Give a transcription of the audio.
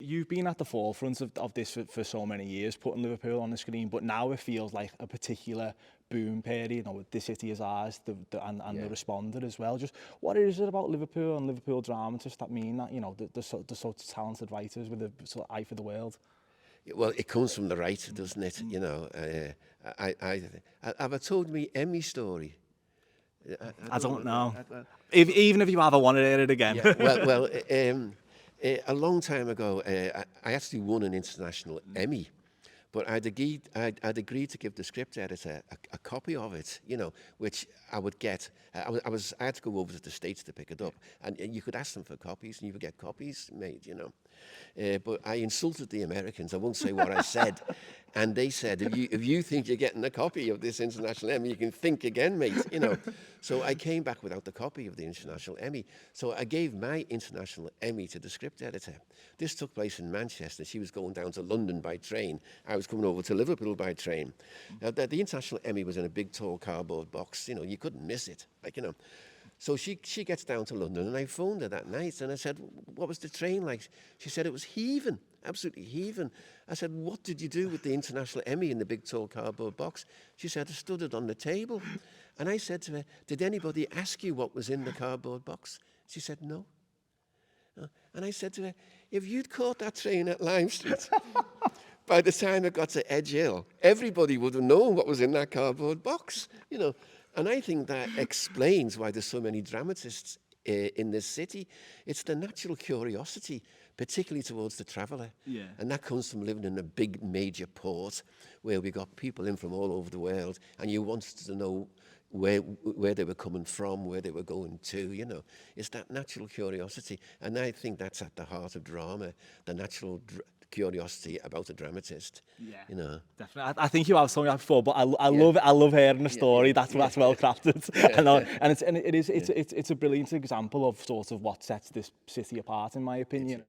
you've been at the forefront of this for so many years, putting Liverpool on the screen, but now it feels like a particular boom period, you know, with The City Is Ours and The Responder as well. Just what is it about Liverpool and Liverpool dramatists that mean that, you know, they're so talented writers with a sort of eye for the world? Well, it comes from the writer, doesn't it? You know, have I told me Emmy story? I don't know. Even if you have, I want to hear it again. Yeah, well, a long time ago, I actually won an international Emmy, but I'd agreed to give the script editor a copy of it, you know, which I would get. I had to go over to the States to pick it up, and you could ask them for copies, and you would get copies made, you know. But I insulted the Americans. I won't say what I said. And they said, if you think you're getting a copy of this international Emmy, you can think again, mate, you know. So I came back without the copy of the international Emmy. So I gave my international Emmy to the script editor. This took place in Manchester. She was going down to London by train. I was coming over to Liverpool by train. Now, the international Emmy was in a big, tall cardboard box. You know, you couldn't miss it, like, you know. So she gets down to London, and I phoned her that night, and I said, what was the train like? She said it was heaving, absolutely heaving. I said, what did you do with the international Emmy in the big, tall cardboard box? She said, I stood it on the table. And I said to her, did anybody ask you what was in the cardboard box? She said, no. And I said to her, if you'd caught that train at Lime Street, by the time it got to Edge Hill, everybody would have known what was in that cardboard box, you know. And I think that explains why there's so many dramatists in this city. It's the natural curiosity, particularly towards the traveller. Yeah. And that comes from living in a big major port where we got people in from all over the world, and you wanted to know where they were coming from, where they were going to, you know. It's that natural curiosity. And I think that's at the heart of drama, the natural curiosity about a dramatist. Yeah, you know. Definitely. I think you have something like before, but I love it. I love hearing a story that's well crafted. And it's a brilliant example of sort of what sets this city apart, in my opinion.